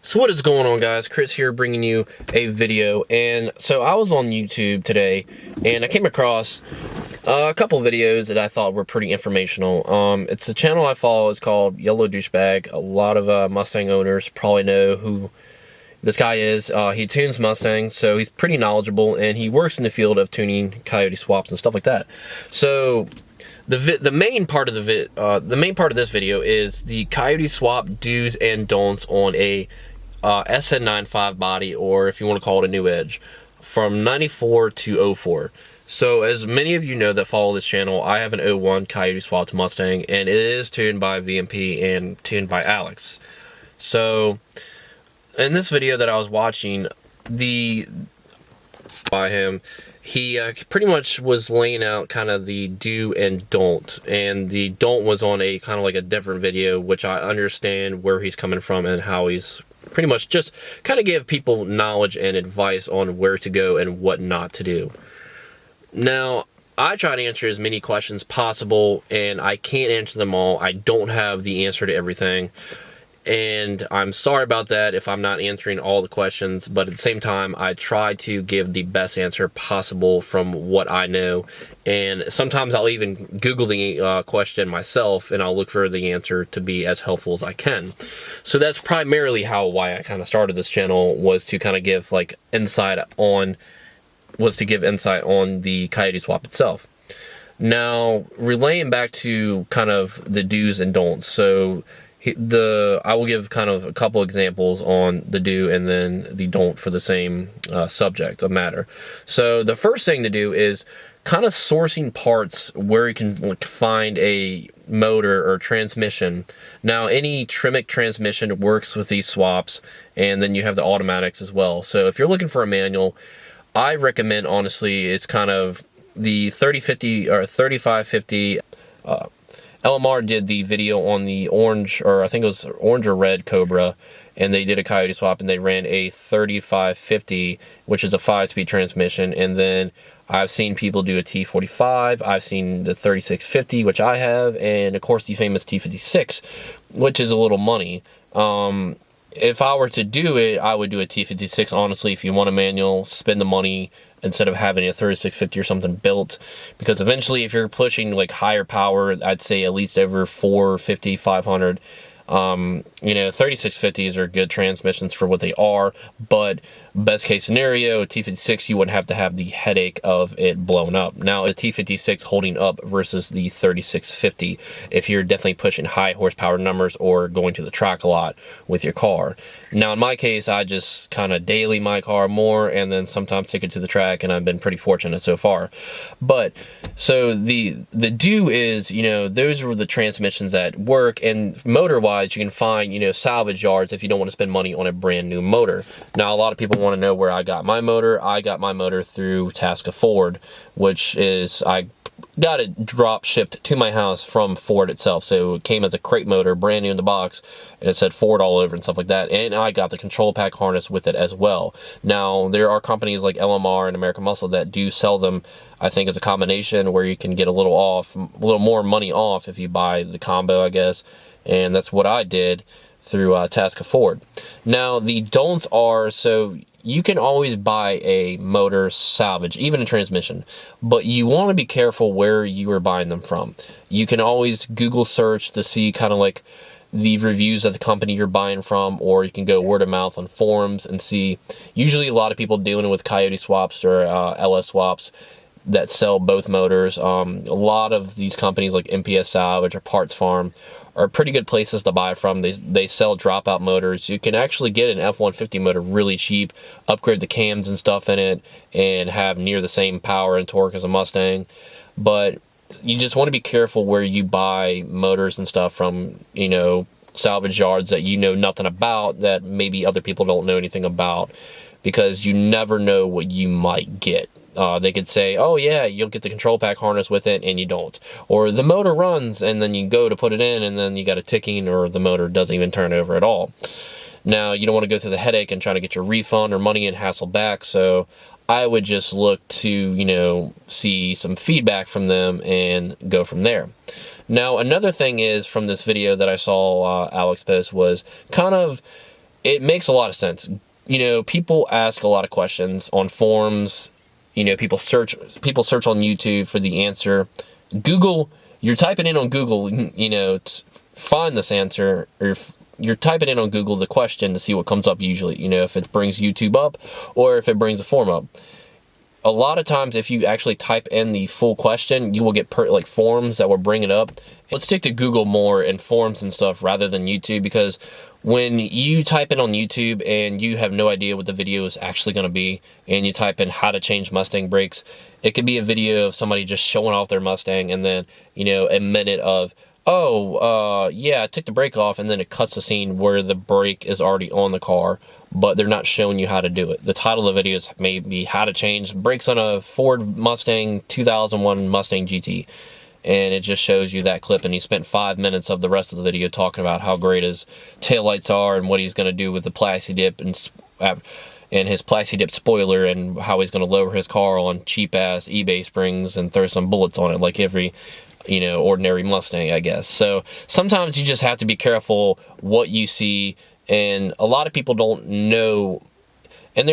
So what is going on, guys? Chris here, bringing you a video. And so I was on YouTube today and I came across a couple videos that I thought were pretty informational. It's a channel I follow. It's called Yellow Douchebag. A lot of Mustang owners probably know who this guy is. He tunes Mustangs, so he's pretty knowledgeable, and he works in the field of tuning Coyote swaps and stuff like that. So the main part of this video is the Coyote swap do's and don'ts on a SN95 body, or if you want to call it a new Edge, from 94 to 04. So as many of you know that follow this channel, I have an 01 Coyote swapped Mustang, and it is tuned by VMP and tuned by Alex. So in this video that I was watching, by him, he pretty much was laying out kind of the do and don't, and the don't was on a kind of like a different video, which I understand where he's coming from and how he's pretty much just kind of give people knowledge and advice on where to go and what not to do. Now, I try to answer as many questions possible, and I can't answer them all. I don't have the answer to everything, and I'm sorry about that if I'm not answering all the questions, but at the same time, I try to give the best answer possible from what I know. And sometimes I'll even Google the question myself, and I'll look for the answer to be as helpful as I can. So that's primarily why I kind of started this channel, was to kind of give insight on the Coyote swap itself. Now, relaying back to kind of the do's and don'ts. So I will give kind of a couple examples on the do and then the don't for the same subject of matter. So the first thing to do is kind of sourcing parts where you can find a motor or transmission. Now, any Tremec transmission works with these swaps, and then you have the automatics as well. So if you're looking for a manual, I recommend, honestly, it's kind of the 3050 or 3550. LMR did the video on the orange, or I think it was orange or red Cobra, and they did a Coyote swap, and they ran a 3550, which is a 5-speed transmission. And then I've seen people do a T45, I've seen the 3650, which I have, and of course the famous T56, which is a little money. If I were to do it, I would do a T56, honestly. If you want a manual, spend the money instead of having a 3650 or something built, because eventually if you're pushing higher power, I'd say at least over 450, 500, 3650s are good transmissions for what they are, but best case scenario, a T56, you wouldn't have to have the headache of it blown up. Now, a T56 holding up versus the 3650, if you're definitely pushing high horsepower numbers or going to the track a lot with your car. Now, in my case, I just kind of daily my car more, and then sometimes take it to the track, and I've been pretty fortunate so far. But so the do is, those are the transmissions that work, and motor-wise, you can find, salvage yards if you don't want to spend money on a brand new motor. Now, a lot of people want to know where I got my motor. I got my motor through Tasca Ford, which is, I got it drop shipped to my house from Ford itself. So it came as a crate motor, brand new in the box, and it said Ford all over and stuff like that. And I got the control pack harness with it as well. Now, there are companies like LMR and American Muscle that do sell them, I think, as a combination where you can get a little more money off if you buy the combo, I guess. And that's what I did through Tasca Ford. Now, the don'ts are, so you can always buy a motor salvage, even a transmission, but you want to be careful where you are buying them from. You can always Google search to see kind of the reviews of the company you're buying from, or you can go word of mouth on forums and see. Usually a lot of people dealing with Coyote swaps or LS swaps that sell both motors. A lot of these companies like MPS Salvage or Parts Farm are pretty good places to buy from. They sell dropout motors. You can actually get an F-150 motor really cheap, upgrade the cams and stuff in it, and have near the same power and torque as a Mustang. But you just want to be careful where you buy motors and stuff from, salvage yards that you know nothing about, that maybe other people don't know anything about, because you never know what you might get. They could say, oh yeah, you'll get the control pack harness with it, and you don't. Or the motor runs, and then you go to put it in, and then you got a ticking, or the motor doesn't even turn over at all. Now, you don't want to go through the headache and try to get your refund or money and hassle back, so I would just look to, see some feedback from them and go from there. Now, another thing is, from this video that I saw Alex post, was kind of it makes a lot of sense. You know, people ask a lot of questions on forums. You know, people search on YouTube for the answer. Google, you're typing in on Google, you know, to find this answer, or you're typing in on Google the question to see what comes up usually, you know, if it brings YouTube up or if it brings a forum up. A lot of times, if you actually type in the full question, you will get like forums that will bring it up. Let's stick to Google more and forums and stuff rather than YouTube, because when you type in on YouTube and you have no idea what the video is actually going to be, and you type in how to change Mustang brakes, it could be a video of somebody just showing off their Mustang, and then, you know, a minute of, oh, yeah, I took the brake off, and then it cuts the scene where the brake is already on the car, but they're not showing you how to do it. The title of the video is maybe how to change brakes on a Ford Mustang 2001 Mustang GT. And it just shows you that clip, and he spent 5 minutes of the rest of the video talking about how great his taillights are and what he's going to do with the Plasti Dip and his Plasti Dip spoiler, and how he's going to lower his car on cheap-ass eBay springs and throw some bullets on it like every, you know, ordinary Mustang, I guess. So sometimes you just have to be careful what you see, and a lot of people don't know, and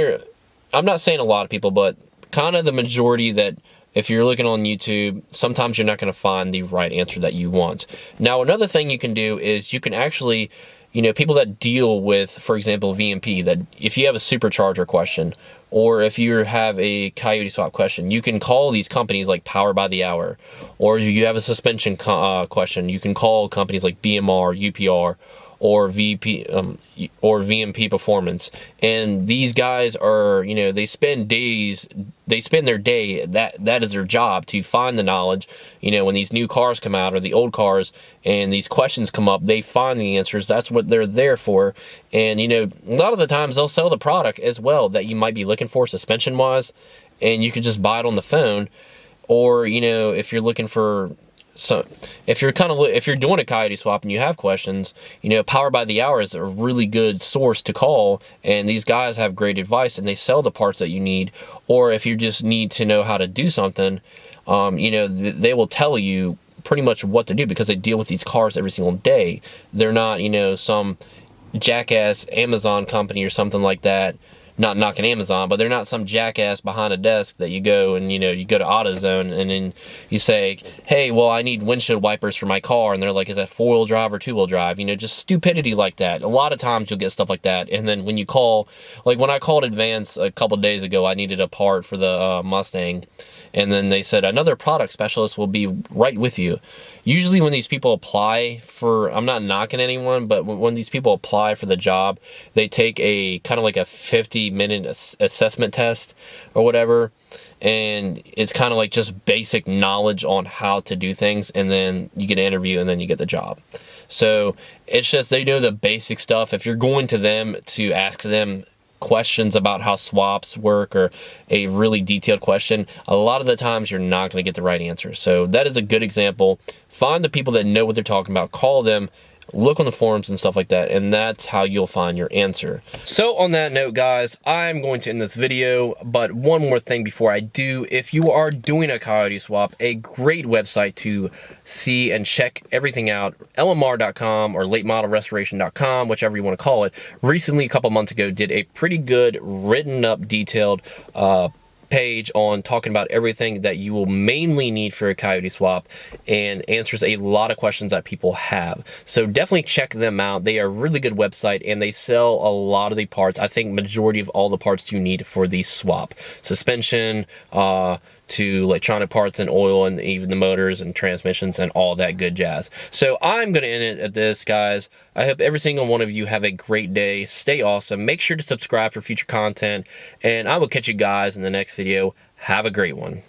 I'm not saying a lot of people, but kind of the majority, that if you're looking on YouTube, sometimes you're not going to find the right answer that you want. Now, another thing you can do is you can actually, you know, people that deal with, for example, VMP, that if you have a supercharger question, or if you have a Coyote swap question, you can call these companies like Power by the Hour. Or if you have a suspension question, you can call companies like BMR, UPR, or VMP Performance. And these guys are, you know, they spend their day, that is their job, to find the knowledge. You know, when these new cars come out, or the old cars, and these questions come up, they find the answers. That's what they're there for. And, you know, a lot of the times they'll sell the product as well that you might be looking for suspension wise, and you could just buy it on the phone. Or, you know, if you're looking for, so if you're doing a Coyote swap and you have questions, you know, Power by the Hour is a really good source to call, and these guys have great advice, and they sell the parts that you need. Or if you just need to know how to do something, you know, they will tell you pretty much what to do, because they deal with these cars every single day. They're not, you know, some jackass Amazon company or something like that. Not knocking Amazon, but they're not some jackass behind a desk that you go and, you know, you go to AutoZone and then you say, hey, well, I need windshield wipers for my car. And they're like, is that 4-wheel drive or 2-wheel drive? You know, just stupidity like that. A lot of times you'll get stuff like that. And then when you call, like when I called Advance a couple days ago, I needed a part for the Mustang. And then they said, another product specialist will be right with you. Usually when these people apply for, I'm not knocking anyone, but when these people apply for the job, they take a kind of like a 50-minute assessment test or whatever. And it's kind of like just basic knowledge on how to do things. And then you get an interview and then you get the job. So it's just, they know the basic stuff. If you're going to them to ask them questions about how swaps work, or a really detailed question, a lot of the times you're not going to get the right answer. So that is a good example. Find the people that know what they're talking about, call them, look on the forums and stuff like that, and that's how you'll find your answer. So on that note, guys, I'm going to end this video, but one more thing before I do. If you are doing a Coyote swap, a great website to see and check everything out, lmr.com or latemodelrestoration.com, whichever you want to call it, recently, a couple months ago, did a pretty good written up, detailed page on talking about everything that you will mainly need for a Coyote swap, and answers a lot of questions that people have. So definitely check them out. They are a really good website, and they sell a lot of the parts. I think majority of all the parts you need for the swap. Suspension, to electronic parts and oil, and even the motors and transmissions and all that good jazz. So I'm going to end it at this, guys. I hope every single one of you have a great day. Stay awesome. Make sure to subscribe for future content, and I will catch you guys in the next video. Have a great one.